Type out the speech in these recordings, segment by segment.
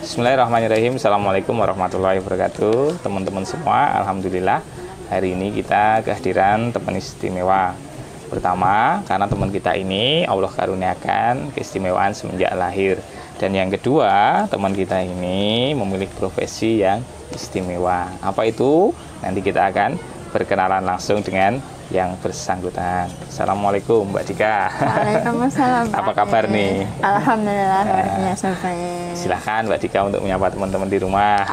Bismillahirrahmanirrahim. Assalamualaikum warahmatullahi wabarakatuh. Teman-teman semua, alhamdulillah hari ini kita kehadiran teman istimewa. Pertama, karena teman kita ini Allah karuniakan keistimewaan semenjak lahir. Dan yang kedua, teman kita ini memiliki profesi yang istimewa. Apa itu? Nanti kita akan berkenalan langsung dengan yang bersangkutan. Assalamualaikum Mbak Dika. Waalaikumsalam. Apa kabar nih? Alhamdulillah luar biasa baik. Silahkan Mbak Dika untuk menyapa teman-teman di rumah.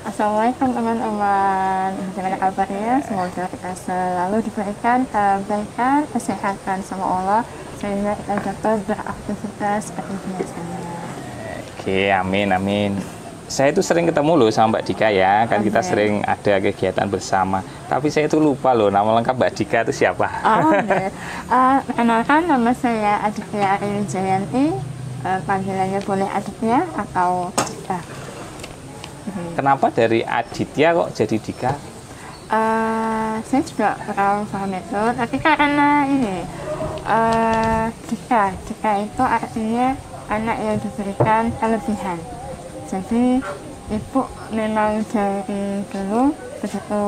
Assalamualaikum teman-teman. Bagaimana kabarnya? Semoga kita selalu diberikan kebaikan, kesehatan sama Allah sehingga kita dapat beraktivitas seperti biasanya. Oke, amin amin. Saya itu sering ketemu loh sama Mbak Dika ya, kan kita sering ada kegiatan bersama. Tapi saya itu lupa loh, nama lengkap Mbak Dika itu siapa? Perkenalkan, nama saya Aditya Arini Jayanti, panggilannya boleh Aditya atau Dika. Kenapa dari Aditya kok jadi Dika? Saya juga kurang paham itu, tapi karena ini, Dika itu artinya anak yang diberikan kelebihan. Jadi ibu memang dari dulu begitu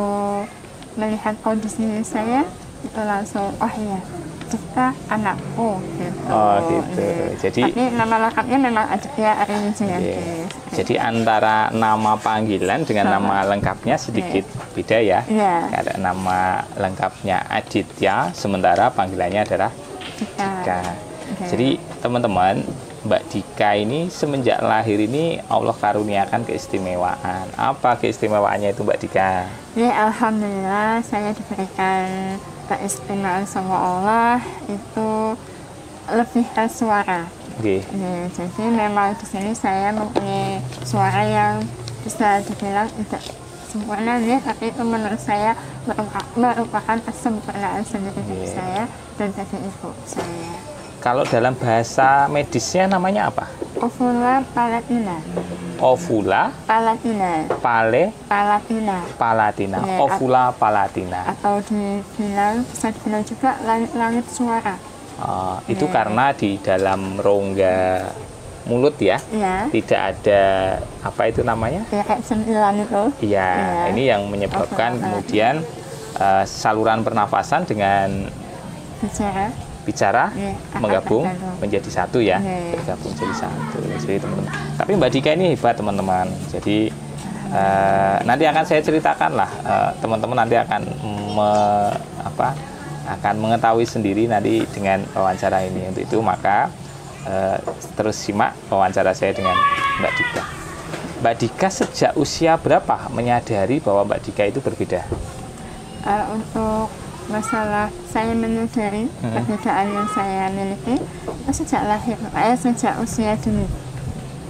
melihat kondisi saya itu langsung iya Dika anakku gitu. Oh gitu. Jadi tapi nama lengkapnya memang Aditya Arini Jayanti. Jadi antara nama panggilan dengan nama lengkapnya sedikit beda ya. Ada nama lengkapnya Aditya, sementara panggilannya adalah Dika. Jadi teman-teman, Mbak Dika ini semenjak lahir ini Allah karuniakan keistimewaan. Apa keistimewaannya itu Mbak Dika? Ya, alhamdulillah saya diberikan keistimewaan sama Allah itu lebih ke suara. Jadi memang di sini saya mempunyai suara yang bisa dibilang tidak sempurna ya, tapi itu menurut saya merupakan kesempurnaan sendiri dari saya dan dari ibu saya. Kalau dalam bahasa medisnya namanya apa? Ovula palatina. Ovula palatina. Palatina. Ya, ovula palatina. Atau bisa dibilang juga langit-langit suara. Itu karena di dalam rongga mulut ya, tidak ada apa itu namanya? Ya, kayak sentilan itu. Iya, ini yang menyebabkan kemudian saluran pernafasan dengan bicara menggabung menjadi satu ya, bergabung jadi satu. Jadi teman-teman. Tapi Mbak Dika ini hebat teman-teman. Jadi nanti akan saya ceritakan lah, teman-teman nanti akan akan mengetahui sendiri nanti dengan wawancara ini. Untuk itu maka terus simak wawancara saya dengan Mbak Dika. Mbak Dika sejak usia berapa menyadari bahwa Mbak Dika itu berbeda? Untuk masalah saya menyadari perbedaan yang saya miliki itu sejak lahir, sejak usia dini.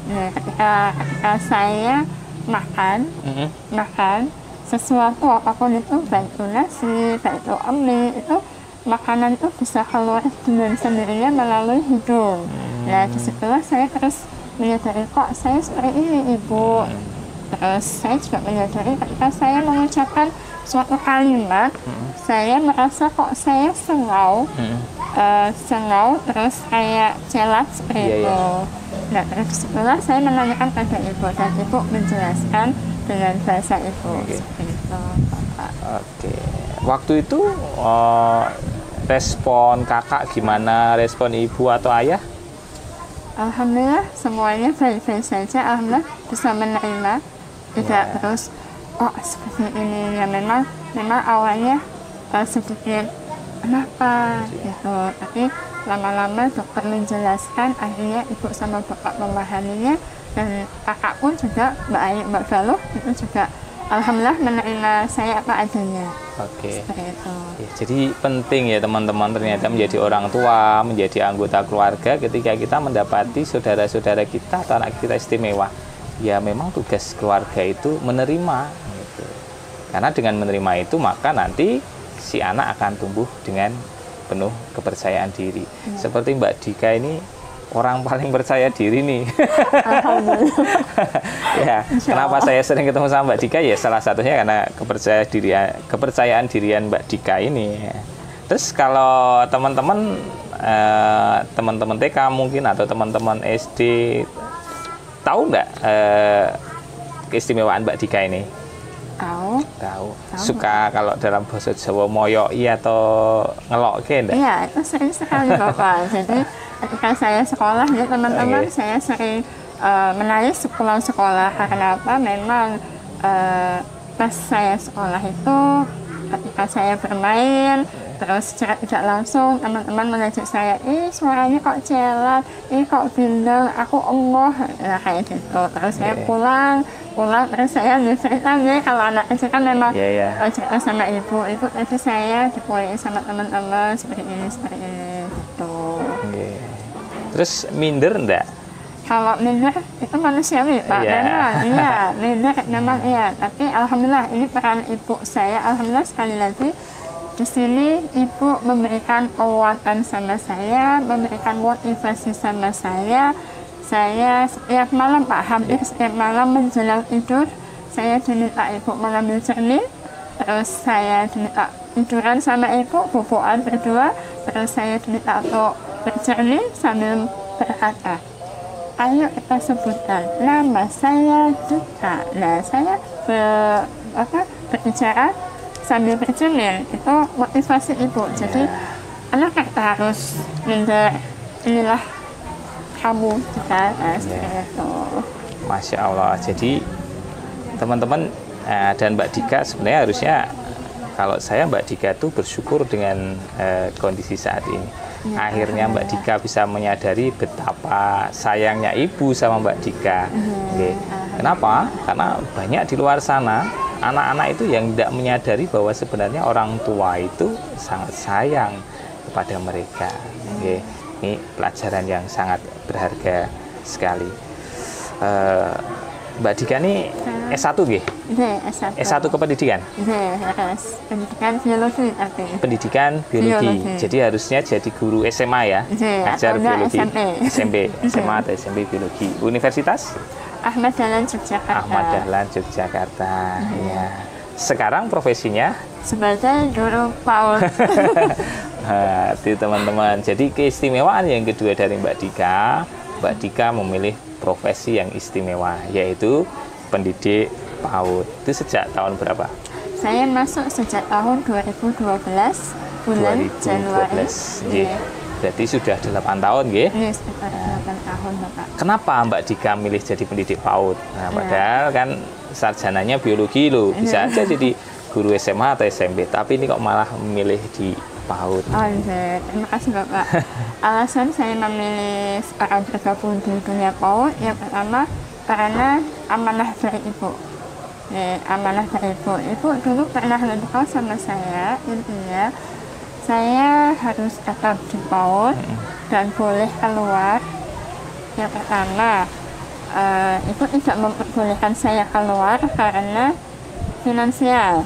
Ketika saya makan sesuatu apapun itu, baik itu nasi, baik itu mie, itu makanan itu bisa keluar dengan sendirinya melalui hidung. Nah, disitulah saya terus menyadari kok saya seperti ini ibu. Terus saya juga menyadari ketika saya mengucapkan suatu kalimat, saya merasa kok saya sengau, terus kayak celat seperti itu. Nah, terus disitulah saya menanyakan pada ibu dan ibu menjelaskan dengan bahasa ibu. Seperti itu, Bapak. Waktu itu respon kakak gimana, respon ibu atau ayah? Alhamdulillah semuanya baik-baik saja. Alhamdulillah bisa menerima, tidak terus seperti ini ya. Memang awalnya sedikit kenapa gitu, tapi lama-lama dokter menjelaskan, akhirnya ibu sama bapak memahaminya, dan kakak pun juga Mbak Galuh itu juga alhamdulillah menerima saya apa adanya. Seperti itu. Jadi penting ya teman-teman, ternyata menjadi orang tua, menjadi anggota keluarga ketika kita mendapati saudara-saudara kita atau anak kita istimewa. Ya memang tugas keluarga itu menerima gitu. Karena dengan menerima itu maka nanti si anak akan tumbuh dengan penuh kepercayaan diri. Seperti Mbak Dika ini orang paling percaya diri nih. Ya, kenapa saya sering ketemu sama Mbak Dika ya salah satunya karena kepercayaan dirian Mbak Dika ini. Terus kalau teman-teman TK mungkin atau teman-teman SD tahu nggak keistimewaan Mbak Dika ini? Tahu. Tahu. Suka kalau dalam bahasa Jawa moyoi atau ngelokke enggak? Iya, itu sering sekali Bapak. Jadi ketika saya sekolah ya teman-teman, saya sering menangis pulang sekolah. Karena apa? Memang pas saya sekolah itu ketika saya bermain, terus tidak langsung teman-teman mengajak saya, suaranya kok celat, kok bindeng, aku engoh, nah kayak gitu. Terus saya pulang terus saya cerita kalau anak kecil kan memang cerita sama ibu tadi saya dipuliin sama teman-teman seperti ini gitu. Terus minder enggak? Kalau minder itu manusiawi Pak, memang iya minder memang iya, tapi alhamdulillah ini peran ibu saya, alhamdulillah sekali lagi di sini ibu memberikan penguatan sama saya, memberikan motivasi sama saya setiap malam Pak, hampir setiap malam menjelang tidur saya diminta ibu mengambil cermin, terus saya diminta tiduran sama ibu, boboan berdua, terus saya diminta untuk bercermin sambil berkata, ayo kita sebutkan nama saya Dika. Nah saya berbicara sambil bercermin, itu motivasi ibu. Jadi anak kita harus minder, inilah kamu kita Masya Allah. Jadi teman-teman dan Mbak Dika sebenarnya harusnya, kalau saya Mbak Dika itu bersyukur dengan kondisi saat ini. Akhirnya Mbak Dika bisa menyadari betapa sayangnya ibu sama Mbak Dika. Kenapa? Karena banyak di luar sana anak-anak itu yang tidak menyadari bahwa sebenarnya orang tua itu sangat sayang kepada mereka. Ini pelajaran yang sangat berharga sekali. Mbak Dika ini S1 nggih? S1 kependidikan? Pendidikan biologi. Pendidikan biologi. Jadi harusnya jadi guru SMA ya? Ajar biologi. SMP. SMA atau SMP biologi. Universitas? Ahmad Dahlan Yogyakarta. Ahmad Dahlan Yogyakarta. Ya. Sekarang profesinya? Sebagai guru PAUD. Nah, itu teman-teman. Jadi keistimewaan yang kedua dari Mbak Dika memilih profesi yang istimewa, yaitu pendidik PAUD. Itu sejak tahun berapa? Saya masuk sejak tahun 2012 bulan Januari. Berarti sudah 8 tahun, nggih? Iya, sekitar 8 tahun, Bapak. Kenapa Mbak Dika milih jadi pendidik PAUD? Nah, padahal kan sarjananya biologi loh, bisa aja jadi guru SMA atau SMP, tapi ini kok malah memilih di PAUD. Terima kasih Bapak. Alasan saya memilih sekarang bergabung di dunia PAUD, yang pertama karena amanah dari ibu. Amanah dari ibu. Ibu dulu pernah ngomong sama saya, intinya saya harus tetap di PAUD dan boleh keluar. Yang pertama, ibu tidak memperbolehkan saya keluar karena finansial.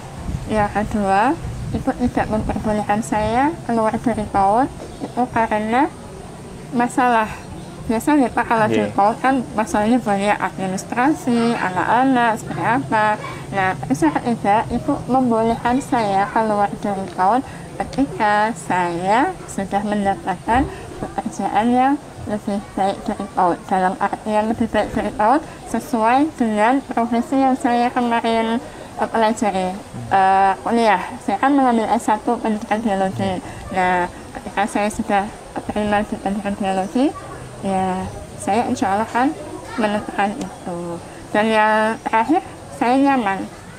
Yang kedua, ibu tidak memperbolehkan saya keluar dari PAUD itu karena masalah. Biasanya Pak kalau di PAUD kan masalahnya banyak, administrasi, anak-anak, seperti apa. Nah, pada saat itu ibu membolehkan saya keluar dari PAUD ketika saya sudah mendapatkan pekerjaan yang lebih baik dari PAUD. Dalam artian lebih baik dari PAUD sesuai dengan profesi yang saya kemarin pelajari kuliah. Saya kan mengambil S1 pendidikan biologi. Nah, ketika saya sudah terima di pendidikan biologi, ya saya insya Allah kan menentukan itu. Dan yang terakhir, saya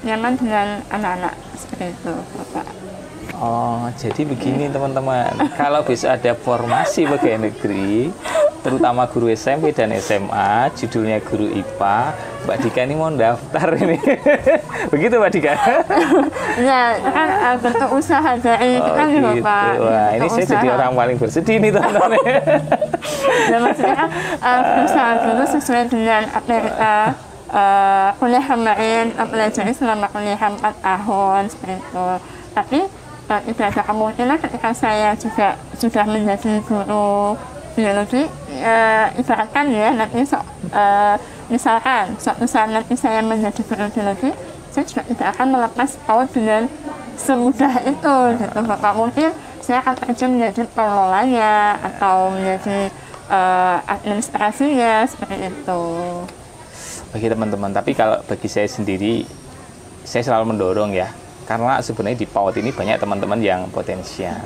nyaman dengan anak-anak seperti itu, Bapak. Oh, jadi begini teman-teman. Kalau bisa ada formasi pegawai negeri, terutama guru SMP dan SMA, judulnya guru IPA, Mbak Dika ini mau daftar ini. Begitu Mbak Dika? Ya, kan bentuk usaha dari itu kan gitu. Bapak. Wah, ini saya jadi orang paling bersedih nih teman-teman. Ya, maksudnya kan berusaha dulu sesuai dengan apa yang kita kuliah kemarin, pelajari selama kuliah 4 tahun, seperti itu. Tapi tidak ada kemungkinan ketika saya juga sudah menjadi guru biologi, ibaratkan ya nanti misalkan suatu saat nanti saya menjadi guru biologi, saya juga tidak akan melepas PAUD dengan semudah itu gitu Bapak. Mungkin saya akan terjun menjadi pengelolanya atau menjadi administrasinya seperti itu. bagi teman-teman. Tapi kalau bagi saya sendiri, saya selalu mendorong ya, karena sebenarnya di PAUD ini banyak teman-teman yang potensial.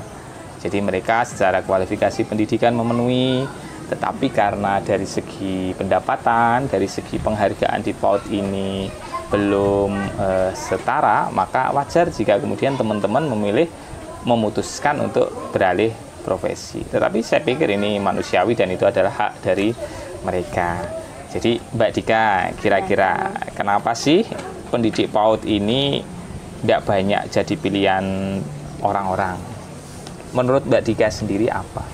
Jadi mereka secara kualifikasi pendidikan memenuhi, tetapi karena dari segi pendapatan, dari segi penghargaan di PAUD ini belum setara, maka wajar jika kemudian teman-teman memutuskan untuk beralih profesi. Tetapi saya pikir ini manusiawi dan itu adalah hak dari mereka. Jadi Mbak Dika, kira-kira kenapa sih pendidik PAUD ini tidak banyak jadi pilihan orang-orang? Menurut Mbak Dika sendiri apa?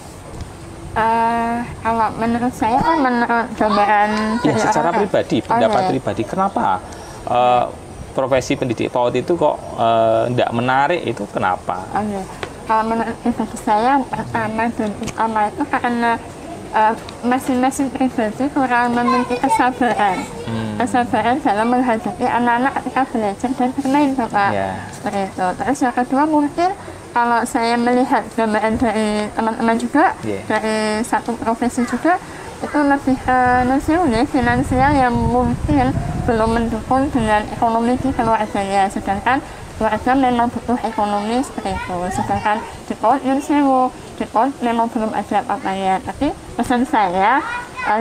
Kalau menurut saya kan menurut gambaran Ya, secara pribadi, pendapat pribadi, kenapa profesi pendidik PAUD itu kok tidak menarik, itu kenapa? Kalau menurut pribadi saya, pertama dan utama itu karena masing-masing pribadi kurang memiliki kesabaran. Kesabaran dalam menghadapi anak-anak ketika belajar dan bermain, Bapak. Seperti itu. Terus yang kedua mungkin kalau saya melihat gambaran dari teman-teman juga, dari satu profesi juga, itu lebih finansial yang mungkin belum mendukung dengan ekonomi di keluarganya. Sedangkan keluarga memang butuh ekonomi seperti itu. Sedangkan di PAUD di PAUD memang belum ada apa-apanya. Tapi pesan saya,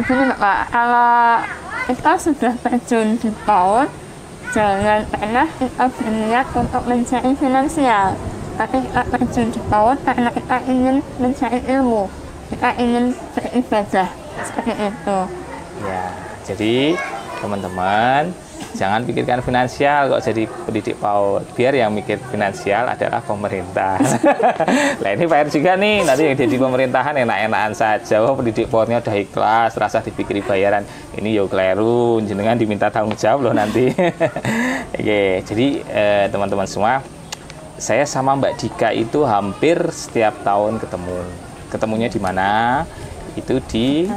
gini Bapak, kalau kita sudah terjun di PAUD, jangan pernah kita berniat untuk mencari finansial. Tapi kita terjun di PAUD karena kita ingin mencari ilmu, kita ingin beribadah, seperti itu. Ya, jadi teman-teman jangan pikirkan finansial kok jadi pendidik PAUD. Biar yang mikir finansial adalah pemerintah. Nah ini PR juga nih, nanti yang jadi pemerintahan enak-enakan saja. Oh, pendidik PAUD-nya udah ikhlas, rasa dipikiri bayaran. Ini yo kleru, jenengan diminta tanggung jawab loh nanti. Oke, jadi teman-teman semua, saya sama Mbak Dika itu hampir setiap tahun ketemu. Ketemunya di mana? Itu di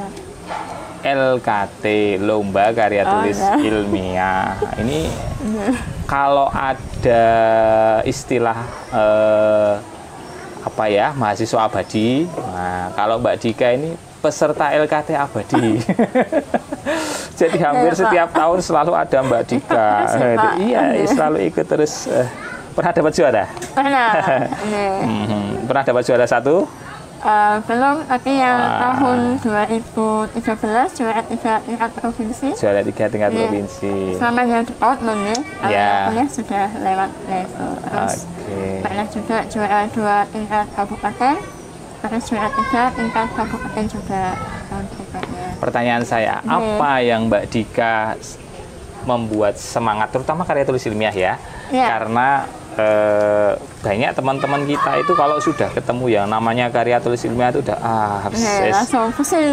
LKT, Lomba Karya Tulis Ilmiah. Ini kalau ada istilah apa ya, mahasiswa abadi. Nah, kalau Mbak Dika ini peserta LKT abadi. Jadi hampir setiap tahun selalu ada Mbak Dika. Iya, selalu ikut terus. Pernah dapat juara? Pernah. Pernah dapat juara satu? Belum, tapi yang tahun 2013 juara 3 tingkat provinsi. Juara 3 tingkat provinsi. Selama yang di PAUD belum ya, kuliah sudah lewat level. Terus pernah juga juara 2 tingkat kabupaten, terus juara 3 tingkat kabupaten juga tahun berikutnya. Pertanyaan saya, apa yang Mbak Dika membuat semangat, terutama karya tulis ilmiah ya? Karena banyak teman-teman kita itu kalau sudah ketemu yang namanya karya tulis ilmiah itu udah langsung pusing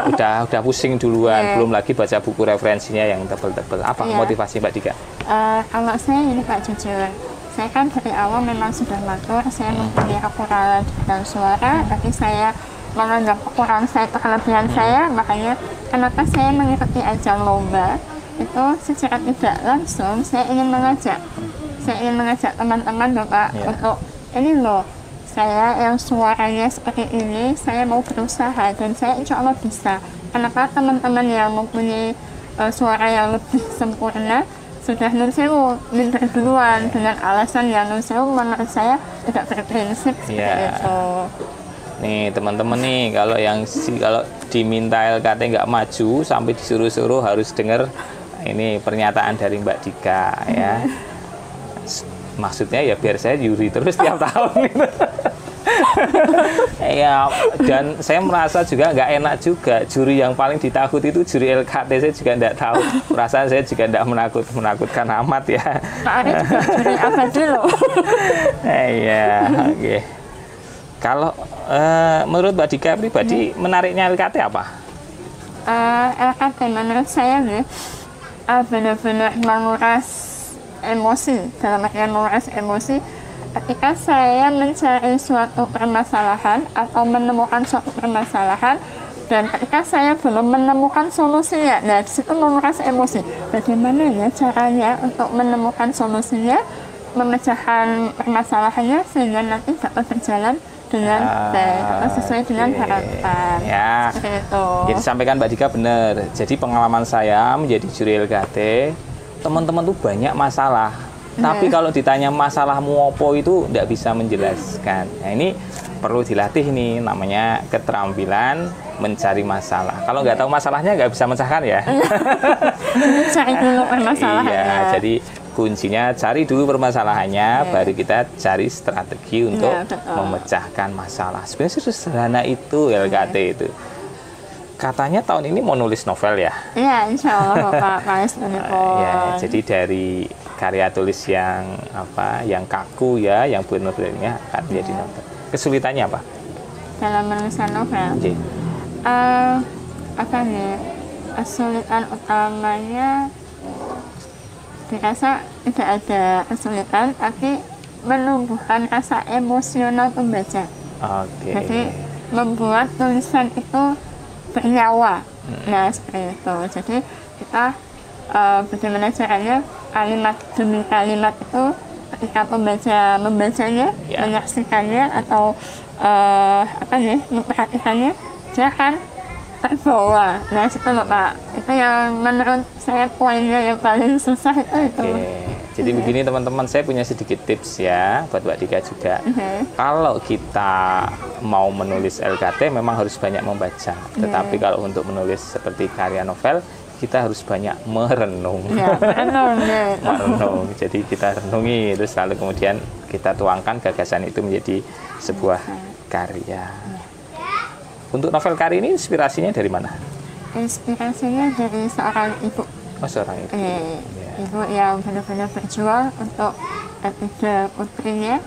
udah pusing duluan, belum lagi baca buku referensinya yang tebel-tebel. Apa motivasi Mbak Dika? Kalau saya ini Pak jujur, saya kan dari awal memang sudah matur, saya mempunyai kekurangan dan suara, tapi saya menganggap kekurangan saya itu kelebihan saya, makanya kenapa saya mengikuti ajang lomba itu secara tidak langsung saya ingin mengajak teman-teman Bapak untuk ini loh, saya yang suaranya seperti ini, saya mau berusaha dan saya insya Allah bisa. Kenapa teman-teman yang mempunyai suara yang lebih sempurna sudah nunsewu minder duluan dengan alasan yang nunsewu menurut saya tidak berprinsip seperti itu. Nih teman-teman nih, kalau diminta LKT nggak maju sampai disuruh-suruh harus dengar ini pernyataan dari Mbak Dika ya. Maksudnya ya biar saya juri terus tiap tahun gitu. Ya, dan saya merasa juga nggak enak juga, juri yang paling ditakuti itu juri LKT. Saya juga nggak tahu, perasaan saya juga nggak menakutkan amat ya. Ada juga juri abadi loh. Iya, oke. Kalau menurut Mbak Dika pribadi menariknya LKT apa? LKT menurut saya nih benar-benar menguras emosi, dalam artian menguras emosi ketika saya mencari suatu permasalahan atau menemukan suatu permasalahan dan ketika saya belum menemukan solusinya. Nah, disitu menguras emosi. Bagaimana ya caranya untuk menemukan solusinya, memecahkan permasalahannya sehingga nanti dapat berjalan dengan sesuai dengan harapan. Ya, Itu. yang disampaikan Mbak Dika benar. Jadi pengalaman saya menjadi juri LKT, teman-teman tuh banyak masalah. Tapi kalau ditanya masalahmu apa itu tidak bisa menjelaskan. Nah ini perlu dilatih nih, namanya keterampilan mencari masalah. Kalau nggak tahu masalahnya nggak bisa mecahkan ya. Cari dulu permasalahannya. Iya, jadi kuncinya cari dulu permasalahannya, baru kita cari strategi untuk memecahkan masalah. Sebenarnya sederhana itu LKT itu. Katanya tahun ini mau nulis novel ya? Iya, insya Allah Pak Paris Ya, jadi dari karya tulis yang yang kaku ya, yang buat novelnya akan menjadi novel. Kesulitannya apa? dalam menuliskan novel. Okay. Apa nih? Kesulitan utamanya dirasa tidak ada kesulitan, tapi menumbuhkan rasa emosional pembaca. Jadi membuat tulisan itu bernyawa. Nah, seperti itu. Jadi kita bagaimana caranya kalimat demi kalimat itu ketika pembaca membacanya, menyaksikannya atau memperhatikannya, dia akan terbawa. Nah, itu loh Pak. Itu yang menurut saya poinnya yang paling susah itu. Jadi begini teman-teman, saya punya sedikit tips ya buat Mbak Dika juga. Kalau kita mau menulis LKT memang harus banyak membaca. Tetapi kalau untuk menulis seperti karya novel, kita harus banyak merenung. Merenung. Jadi kita renungi, terus lalu kemudian kita tuangkan gagasan itu menjadi sebuah karya. Untuk novel karya ini inspirasinya dari mana? Inspirasinya dari seorang ibu. Oh, seorang ibu. Ibu yang benar-benar berjuang untuk ketiga putrinya,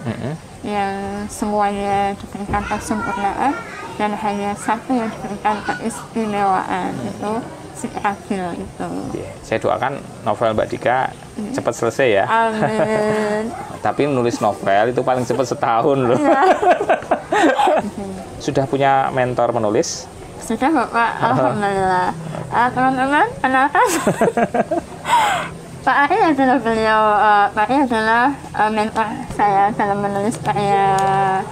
yang semuanya diberikan kesempurnaan dan hanya satu yang diberikan keistimewaan, itu si Akil itu. Saya doakan novel Mbak Dika cepat selesai ya. Amin. Tapi menulis novel itu paling cepat setahun loh. Sudah punya mentor menulis? Sudah Bapak, alhamdulillah. Teman-teman, kenalkan. Pak Ari adalah Pak Ari adalah mentor saya dalam menulis karya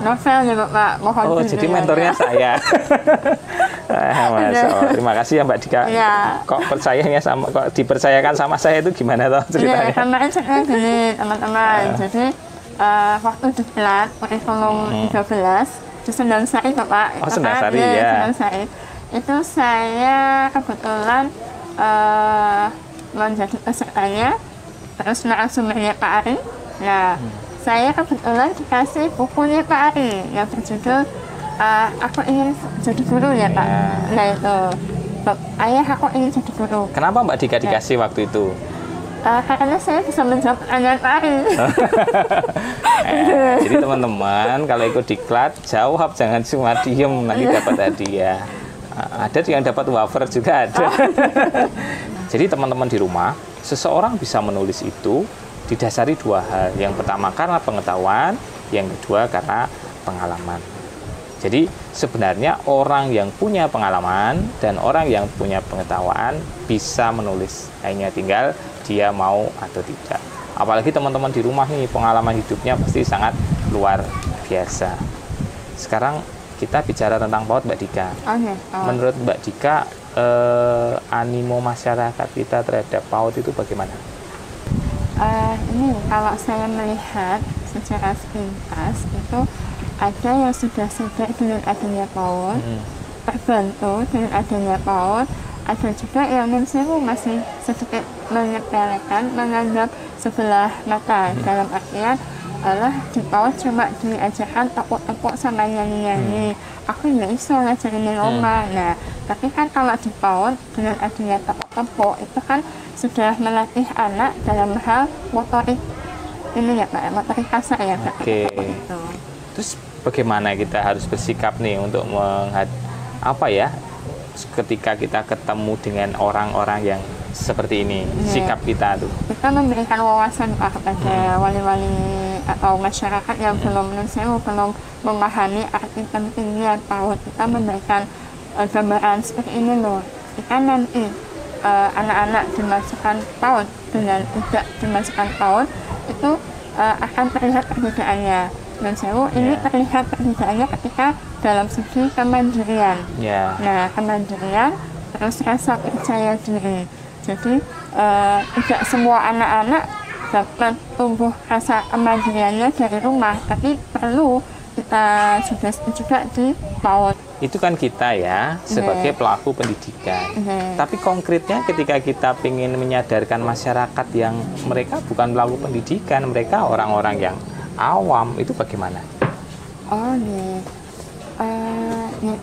novel ya Bapak. Mohon jadi mentornya saya. Masya Allah. Terima kasih ya Mbak Dika. Kok dipercayakan sama saya itu gimana toh ceritanya? Kemarin saya gini teman-teman. Jadi waktu diklat kurikulum 13 di Sendang Sari Bapak. Oh, Sendang Sari ya. Sendang Sari. Itu saya kebetulan menjadi pesertanya, terus narasumbernya Pak Ari. Nah, saya kebetulan dikasih bukunya Pak Ari yang berjudul Aku Ingin Jadi Guru ya Pak. Nah itu, ayah aku ingin jadi guru. Kenapa Mbak Dika dikasih waktu itu? Karena saya bisa menjawab pertanyaan Pak Ari. Jadi teman-teman kalau ikut diklat jawab, jangan cuma diem, nanti dapat hadiah. Ada yang dapat wafer juga ada. Jadi teman-teman di rumah, seseorang bisa menulis itu didasari dua hal. Yang pertama karena pengetahuan, yang kedua karena pengalaman. Jadi sebenarnya orang yang punya pengalaman dan orang yang punya pengetahuan bisa menulis. Hanya tinggal dia mau atau tidak. Apalagi teman-teman di rumah nih, pengalaman hidupnya pasti sangat luar biasa. Sekarang kita bicara tentang PAUD Mbak Dika. Menurut Mbak Dika, animo masyarakat kita terhadap PAUD itu bagaimana? Ini kalau saya melihat secara sepintas itu ada yang sudah sadar dengan adanya PAUD, terbantu dengan adanya PAUD, ada juga yang masih sedikit menyepelekan, menganggap sebelah mata. Dalam artian di PAUD cuma diajarkan tepuk-tepuk sama nyanyi-nyanyi. Aku nggak bisa ngajarin Oma. Nah, tapi kan kalau di PAUD dengan adanya tepuk-tepuk itu kan sudah melatih anak dalam hal motorik ini ya Pak, motorik kasar ya Pak. Terus bagaimana kita harus bersikap nih untuk ketika kita ketemu dengan orang-orang yang seperti ini, sikap kita tuh? Kita memberikan wawasan Pak kepada wali-wali atau masyarakat yang belum memahami arti pentingnya PAUD. Kita memberikan gambaran seperti ini loh. Jika nanti anak-anak dimasukkan PAUD dengan tidak dimasukkan PAUD, itu akan terlihat perbedaannya. dan sewu ini terlihat perbedaannya ketika dalam segi kemandirian. Nah, kemandirian terus rasa percaya diri. Jadi tidak semua anak-anak dapat tumbuh rasa kemandiriannya dari rumah, tapi perlu kita juga di PAUD. Itu kan kita ya sebagai pelaku pendidikan. Tapi konkretnya ketika kita ingin menyadarkan masyarakat yang mereka bukan pelaku pendidikan, mereka orang-orang yang awam, itu bagaimana? Oh nih,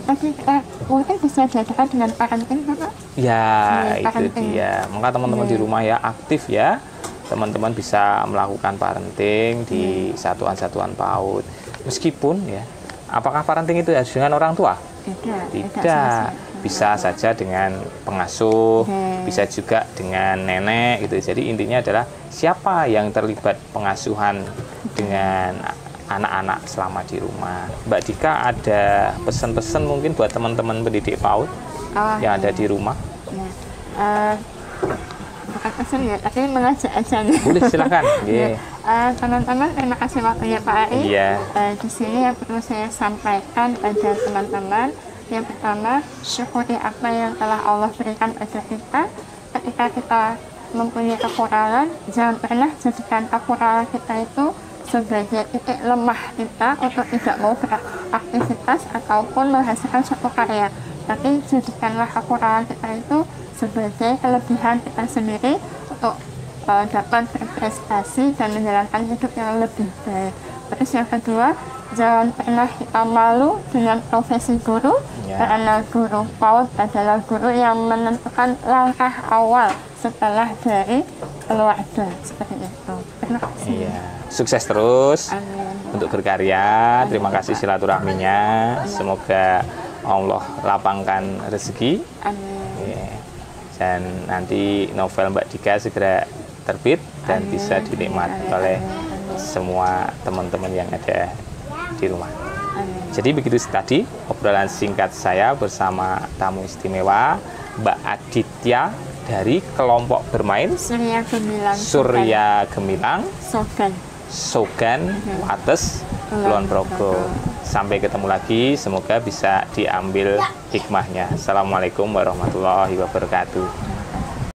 tapi kita mungkin bisa diadakan dengan parenting, Pak? Ya, itu dia. Maka teman-teman di rumah ya aktif ya. Teman-teman bisa melakukan parenting di satuan-satuan PAUD. Meskipun ya, apakah parenting itu harus dengan orang tua? Tidak. Bisa saja dengan pengasuh, bisa juga dengan nenek gitu. Jadi intinya adalah siapa yang terlibat pengasuhan dengan anak-anak selama di rumah. Mbak Dika ada pesan-pesan mungkin buat teman-teman pendidik PAUD yang ada di rumah? Bukan pesan ya, tapi mengajak aja nih. Boleh, silakan. Teman-teman, terima kasih waktunya Pak Ari. Di sini yang perlu saya sampaikan pada teman-teman, yang pertama, syukuri apa yang telah Allah berikan pada kita. Ketika kita mempunyai kekurangan, jangan pernah jadikan kekurangan kita itu sebagai titik lemah kita untuk tidak mau beraktivitas ataupun menghasilkan suatu karya. Tapi jadikanlah kekurangan kita itu sebagai kelebihan kita sendiri untuk dapat berprestasi dan menjalankan hidup yang lebih baik. Terus yang kedua, jangan pernah kita malu dengan profesi guru, karena guru PAUD adalah guru yang menentukan langkah awal setelah dari keluarga, seperti itu. Terima kasih. Sukses terus. Amin. Untuk berkarya. Terima kasih silaturahminya. Semoga Allah lapangkan rezeki. Amin. Dan nanti novel Mbak Dika segera terbit dan bisa dinikmati oleh semua teman-teman yang ada di rumah. Jadi begitu tadi obrolan singkat saya bersama tamu istimewa Mbak Aditya dari kelompok bermain Surya Gemilang Sogan Wates Kulon Progo. Sampai ketemu lagi, semoga bisa diambil hikmahnya. Assalamualaikum warahmatullahi wabarakatuh.